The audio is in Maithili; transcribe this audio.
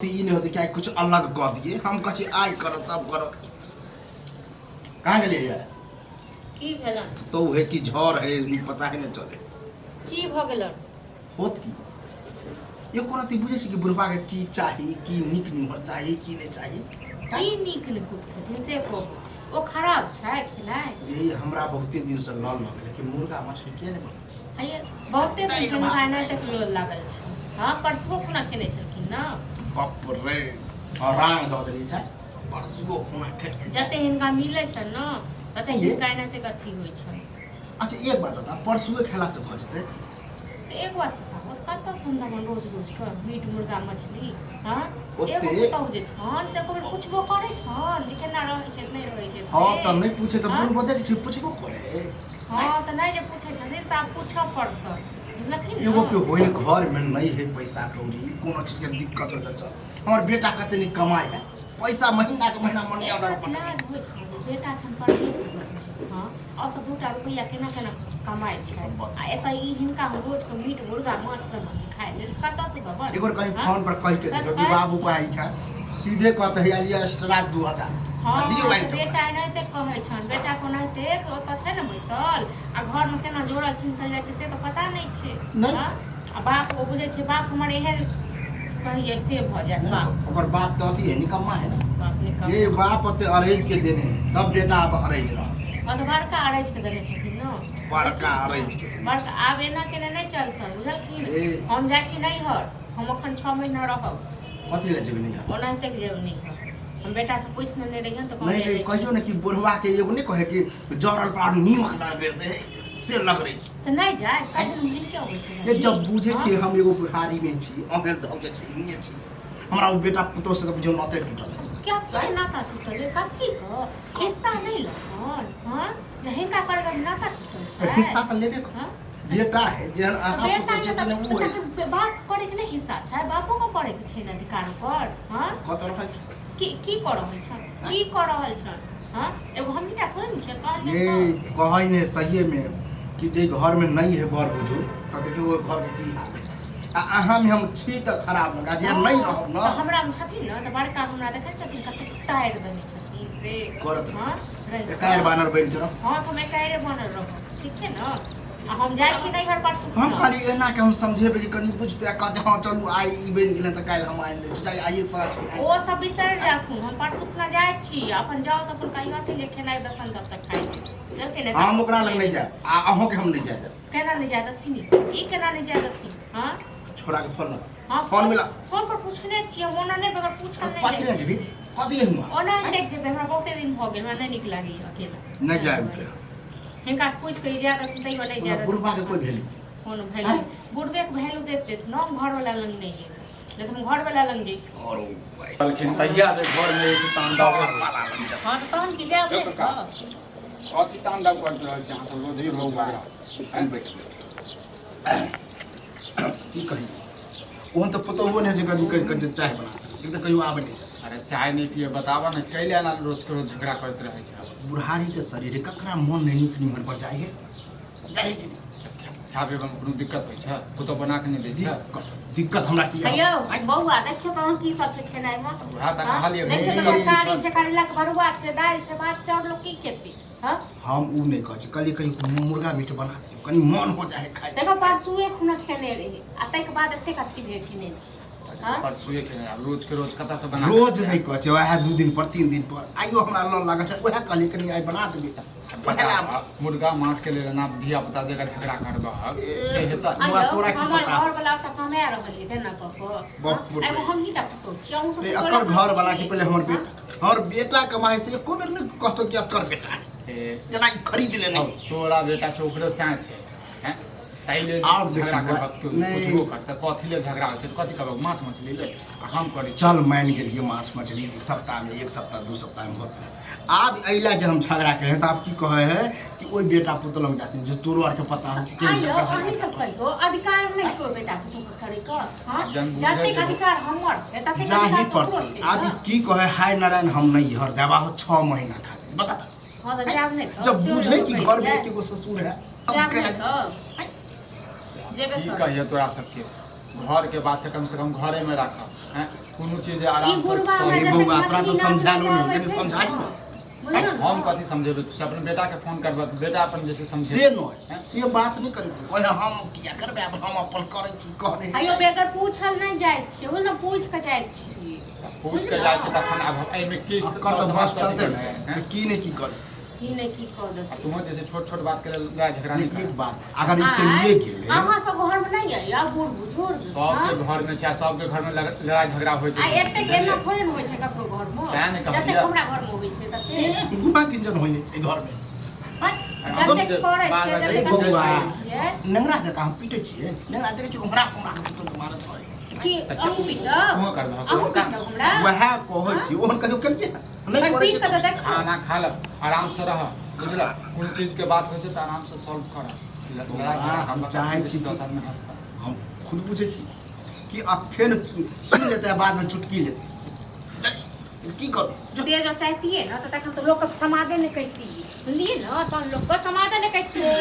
नहीं होती क्या कुछ अलग कह दिए हम कहे आय करो तब करो कहाँ गेलिए यार की भेलन तो है कि झड़ है पता है नहीं चले की भ गेलन होत की ये कोना ती बुझे छी कि बुढ़वा के की चाहिए की निक निमर चाहिए की नहीं चाहिए की नीक न कुछ खेथिन से को ओ खराब छै खिलाय यही हमरा बहुते दिन से लल लगे कि मुर्गा मछली किया नहीं बने हये बहुते दिन से खाना तक लोल लागल छै हां परसो खुना खेने छलखिन ना बाप रे हराम द देली छै परसुओ खुना खेने जते हिनका मिले छै ना तते हिनका एनाते कथी होय छै। अच्छा एक बात बता परसुए खेला से भ जते तो एक बात बता कत सुंदर मन रोज रोज का मीट मुर्गा मछली हां ओते एगो बताउ जे छन से को पूछबो करे छन जे केना रहै छै नहीं रहै छै हां त नहीं पूछे त बुढ़ बदे के पूछबो करे हां त नहीं जे पूछे छथिन त आप पूछा पड़त एगो के होय घर में नहीं है पैसा कौड़ी कोनो चीज के दिक्कत हो जाता हमर बेटा कते नहीं कमाए है पैसा महीना के महीना मन ऑर्डर इलाज होय छै बेटा छन परदेश हां और तो 2 रुपया केना केना कमाए छै आ एत ई हिनका रोज के मीट मुर्गा माछ त खाए लेल कत से दबन एक बार कहीं फोन पर कह के देखो कि बाबू को आई खा सीधे कहते है लिया एक्स्ट्रा 2000 हां दियो भाई बेटा एनाते कहै छन बेटा कोनाते ओत छै न बैसल आ घर में केना जोड़ल चिंतल जाय छै से तो पता नहीं छै हां आ बाप को बुझे छै बाप हमर एहन कहिए से भ जात बाप ओकर बाप तो अथी है निकम्मा है ना बाप निकम्मा ये बाप ते अरेंज के देने तब बेटा अब अरेंज रहा और बड़का अरेंज के देने छथिन न बड़का अरेंज के बड़का आब एना केने नहीं चलतन बुझलखिन हम जाइ छी नहीं हर हम अखन 6 महीना रहब कथी ले जेबे नहीं ओनाहिते के जेब नहीं हम बेटा से पूछ नहीं रहियन तो नहीं कहियो ना कि बुढ़वा के एगो नहीं कहे कि जरल पार नीमक लगा दे से लग रही तो नहीं जाए शायद हम मिल के होय छै ये जब बुझे छी हम एगो बुढ़ारी में छी अहेल ध के छी हिये छी हमरा वो बेटा पुतो से बुझो नाते टूटल क्या के नाता टूटल कथी को हिस्सा नहीं लगन हां नहीं का पर नाता टूटल छै हिस्सा तो लेबे हां बेटा है जे आप बेटा को चेतन वो है बाप करे के नहीं हिस्सा छै बापो को करे के छै न अधिकार पर हां कत रखल की कर रहल छ की कर रहल छ हां एगो हमटा थोड़े न छै कहल ये कहै ने सही में कि जे घर में नहीं है बर बुजुर्ग त देखियो वो घर में की अहाँ में हम छी त खराब लगा जे नहीं रहब न हमरा में छथिन न त बड़का हमरा देखै छथिन कते टायर देने छथिन से करत हां एकायर बानर बन के रह हां तो मैं कायरे बनल रहब ठीक छै न आ हम जाइ छी नहीं घर पर सुन हम खाली एना के हम समझेबे कि कनी बुझते कहते हां चलू आई ई बन गेलै त काल हम आइन दे चाहे आइए साथ ओ सब बिसर जाथुन हम पर सुखना जाइ छी अपन जाओ त अपन कहियो अथी लेके नहीं दसन तब तक खाइ जलते ने हम ओकरा लग नहीं जाए आ अहों के हम नहीं जाए केना नहीं जाय दथिन ई केना नहीं जाय दथिन हां छोरा के फोन हां फोन मिला फोन पर पूछने छी ओना नहीं बगर पूछल कथी ले नहीं जेबी कथी हुआ ओना देख जेबे हमरा बहुते दिन भ गेल हमरा नहीं निक लागी अकेला नहीं जाए हिनका पूछ के इजाजत तैयो नहीं जाय बुढ़वा के कोई वैल्यू कौन वैल्यू बुढ़वे के वैल्यू देते नाम घर वाला लंग नहीं है लेकिन हम घर वाला लंग जी और लेकिन तैया से घर में एक तांडव हां तो तहन की ले आबे अति तांडव कर रहल छै अहाँ सब रोधी लोग बारा की कही ओहन तो पतो हो नहीं जे कभी कभी चाय बना एक तो कहियो आबे नहीं अरे चाय नहीं पिए बतावा ना कैले ना रोज के रोज झगड़ा करते रहे छै बुढ़ारी के शरीर ककरा मन नहीं निक निमन पर जाए जाए खाबे में कोनो दिक्कत होय छै ओ तो बना के नहीं दै छै दिक्कत हमरा की अयो बौआ देखियो तो की सब छै खेनाइ में बुढ़ा तक कहलिए देखियो तो तरकारी छै करेला के भरुआ छै दाल छै भात चाउर लोग की खेती हां हम ऊ नहीं कहै छी कली कहीं मुर्गा मीट बना दियो कनी मन हो जाए खाए देखो परसुए खुना खेने रहे आ तै के बाद एते कथि भेल खेने परसुए के रोज के रोज कता से बना रोज नहीं कहै छै वह 2 दिन पर 3 दिन पर आइयो हमरा ल लागल छै वह कली कनी आई बना दे बेटा पहला मुर्गा मांस के लिए ना धिया पुता जगह झगड़ा करबा से हेता मुआ तोरा की हमर पता घर वाला त कमे रहलिए बेना कको बाप रे एगो हम ही त तो चाहू रे अकर घर वाला की पहले हमर बेटा कमाए से एको बेर नहीं कहतो कि अकर बेटा जना खरीद ले नहीं तोरा बेटा छै ओकरो साथ छै हैं ताइले और झगड़ा देखियो, करब तो नहीं। कुछो करते कथी ले झगड़ा होय छै कथी करब माछ मछली ले आ हम करै छी चल मान गेलिए माछ मछली सप्ताह में 1 सप्ताह 2 सप्ताह में होता है आब अइला जे हम झगड़ा करे हैं तो आप की कहे है कि ओई बेटा पुतलम जाते जो तोरो आर के पता हो कि आयो अही सब कहियो अधिकार नहीं छो बेटा तू करे क हां जन्म जाते का अधिकार हमर छै तते जाही अधिकार पर तोरो छै अभी की कहे हाय नारायण हम नहीं हर देवा हो 6 महीना खा बता हां तो जाब नहीं जब बुझे कि घर में के गो ससुर है अब जाब कहना नहीं जेबे की कर कहिए तोरा सबके घर के बात से कम घरे में रखब हैं कोनो चीज आराम से हे बउआ तोरा तो समझा लो नहीं यदि समझा दो हम कथी समझेबै अपन बेटा के फोन करबै बेटा अपन जैसे समझे से नहीं से बात नहीं करे ओए हम किया करबे अब हम अपन करे छी कह रहे आयो बेगर पूछल नहीं जाय छै ओ ना पूछ के जाय छी पूछ के जाय छै तखन अब एहि में की कर तो बस चलते ना तो की नहीं की करे की नहीं की कह दो तुम जैसे छोट छोट बात के लड़ाई झगड़ा नहीं एक कर बात अगर ये चलिए गेले अहाँ सब घर में नहीं आइया बूढ़ बुजुर्ग सबके घर में चाहे सबके घर में लड़ाई झगड़ा होइ आ छै एते केना थोड़े न होइ छै ककरो घर में तें ने कहलियै। जते हमरा घर में होइ छै तते गुमा किंजन होई ए घर में जते पड़ै छै ए तते बउआ छियै नंगरा जका हम पीटे छिए नंगरा देखे छी हमरा तो मारत है कि अहू पिटा तू कर दो अहू पिटा हमरा वह कहै छी ओहन कहियो केलिए नहीं करे पीट के छै देख खाना खा ल आराम से रह बुझला कोन चीज के बात होइ छै त आराम से सॉल्व कर हम चाहे छी दोसर में हंसता हम खुद बुझे छी कि अब फेर सुन लेते हैं बाद में चुटकी लेते की करू से जो चाहती है ना तो तखन तो लोग समाधे नहीं कहती बुझलिए ना तो लोग को समाधे नहीं कहती